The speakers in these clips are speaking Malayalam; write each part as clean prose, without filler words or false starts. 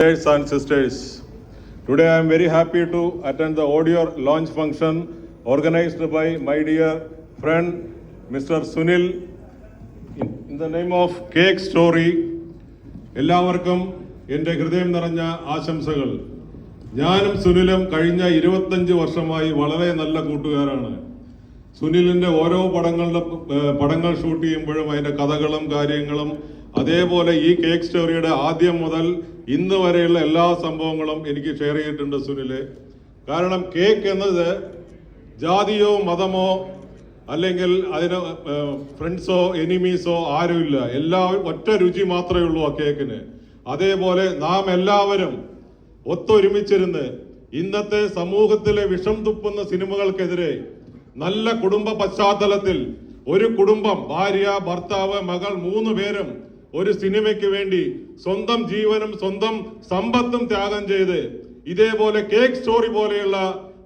Brothers and sisters, today I am very happy to attend the audio launch function organized by my dear friend Mr. Sunil in the name of Cake Story. എല്ലാവർക്കും എൻ്റെ ഹൃദയം നിറഞ്ഞ ആശംസകൾ. ഞാനും സുനിലും കഴിഞ്ഞ 25 വർഷമായി വളരെ നല്ല കൂട്ടുകാരാണ്. സുനിലിൻ്റെ ഓരോ പടങ്ങൾ ഷൂട്ട് ചെയ്യുമ്പോഴും അതിൻ്റെ കഥകളും കാര്യങ്ങളും അതേപോലെ ഈ കേക്ക് സ്റ്റോറിയുടെ ആദ്യം മുതൽ ഇന്ന് വരെയുള്ള എല്ലാ സംഭവങ്ങളും എനിക്ക് ഷെയർ ചെയ്തിട്ടുണ്ട് സുനില്. കാരണം കേക്ക് എന്നത് ജാതിയോ മതമോ അല്ലെങ്കിൽ അതിന് ഫ്രണ്ട്സോ എനിമീസോ ആരുമില്ല. എല്ലാവരും ഒറ്റ രുചി മാത്രമേ ഉള്ളൂ ആ കേക്കിന്. അതേപോലെ നാം എല്ലാവരും ഒത്തൊരുമിച്ചിരുന്ന് ഇന്നത്തെ സമൂഹത്തിലെ വിഷം തുപ്പുന്ന സിനിമകൾക്കെതിരെ നല്ല കുടുംബ പശ്ചാത്തലത്തിൽ ഒരു കുടുംബം, ഭാര്യ, ഭർത്താവ്, മകൾ 3 പേരും ഒരു സിനിമയ്ക്ക് വേണ്ടി സ്വന്തം ജീവനും സ്വന്തം സമ്പത്തും ത്യാഗം ചെയ്ത് ഇതേപോലെ കേക്ക് സ്റ്റോറി പോലെയുള്ള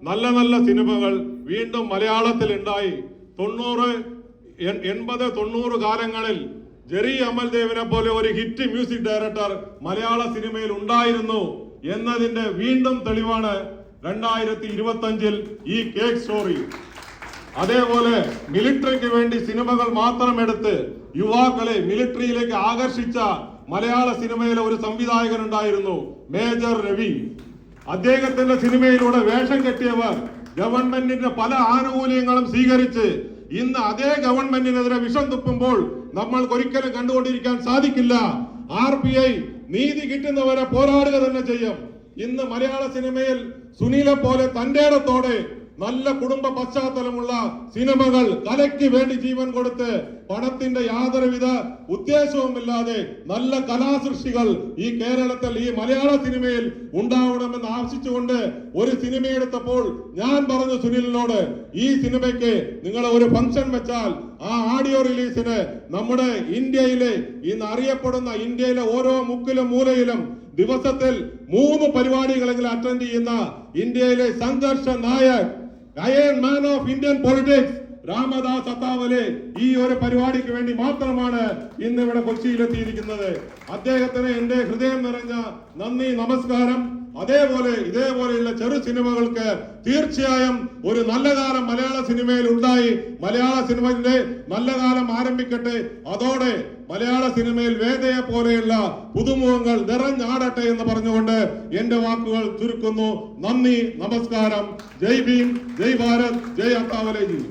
നല്ല നല്ല സിനിമകൾ വീണ്ടും മലയാളത്തിൽ ഉണ്ടായി. 90, 80, 90 കാലങ്ങളിൽ ജെറി അമൽദേവിനെ പോലെ ഒരു ഹിറ്റ് മ്യൂസിക് ഡയറക്ടർ മലയാള സിനിമയിൽ ഉണ്ടായിരുന്നു എന്നതിന്റെ വീണ്ടും തെളിവാണ് 2025 ഈ കേക്ക് സ്റ്റോറി. അതേപോലെ മിലിറ്ററിക്ക് വേണ്ടി സിനിമകൾ മാത്രം എടുത്ത് യുവാക്കളെ മിലിറ്ററിയിലേക്ക് ആകർഷിച്ച മലയാള സിനിമയിലെ ഒരു സംവിധായകൻ ഉണ്ടായിരുന്നു, മേജർ രവി. അദ്ദേഹത്തിന്റെ സിനിമയിലൂടെ വേഷം കെട്ടിയവർ ഗവൺമെന്റിന്റെ പല ആനുകൂല്യങ്ങളും സ്വീകരിച്ച് ഇന്ന് അതേ ഗവൺമെന്റിനെതിരെ വിഷം തുപ്പുമ്പോൾ നമ്മൾക്ക് ഒരിക്കലും കണ്ടുകൊണ്ടിരിക്കാൻ സാധിക്കില്ല. RPI നീതി കിട്ടുന്നവരെ പോരാടുക തന്നെ ചെയ്യും. ഇന്ന് മലയാള സിനിമയിൽ സുനിലെ പോലെ തന്റേടത്തോടെ നല്ല കുടുംബ പശ്ചാത്തലമുള്ള സിനിമകൾ കലയ്ക്ക് വേണ്ടി ജീവൻ കൊടുത്ത് പണത്തിന്റെ യാതൊരുവിധ ഉദ്ദേശവുമില്ലാതെ നല്ല കലാസൃഷ്ടികൾ ഈ കേരളത്തിൽ ഈ മലയാള സിനിമയിൽ ഉണ്ടാവണമെന്ന് ആവശ്യിച്ചുകൊണ്ട് ഒരു സിനിമ എടുത്തപ്പോൾ ഞാൻ പറഞ്ഞു സുനിലിനോട്, ഈ സിനിമയ്ക്ക് നിങ്ങൾ ഒരു ഫംഗ്ഷൻ വെച്ചാൽ ആ ഓഡിയോ റിലീസിന് നമ്മുടെ ഇന്ത്യയിലെ ഇന്ന് അറിയപ്പെടുന്ന ഇന്ത്യയിലെ ഓരോ മുക്കിലും മൂലയിലും ദിവസത്തിൽ 3 പരിപാടികളെങ്കിലും അറ്റൻഡ് ചെയ്യുന്ന ഇന്ത്യയിലെ സംഘർഷ നായക്, iron man of Indian politics Ramdas Athawale ഈ ഒരു പരിപാടിക്ക് വേണ്ടി മാത്രമാണ് ഇന്ന് ഇവിടെ കൊച്ചിയിലെത്തിയിരിക്കുന്നത്. അദ്ദേഹത്തിന് എന്റെ ഹൃദയം നിറഞ്ഞ നന്ദി, നമസ്കാരം. അതേപോലെ ഇതേപോലെയുള്ള ചെറു സിനിമകൾക്ക് തീർച്ചയായും ഒരു നല്ല കാലം മലയാള സിനിമയിൽ ഉണ്ടായി. മലയാള സിനിമയുടെ നല്ല കാലം ആരംഭിക്കട്ടെ. അതോടെ മലയാള സിനിമയിൽ വേദയെ പോലെയുള്ള പുതുമുഖങ്ങൾ നിറഞ്ഞാടട്ടെ എന്ന് പറഞ്ഞുകൊണ്ട് എന്റെ വാക്കുകൾ ചുരുക്കുന്നു. നന്ദി, നമസ്കാരം. ജയ് ഭീം, ജയ് ഭാരത്, ജയ് അത്താവലേജി.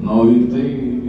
Now you think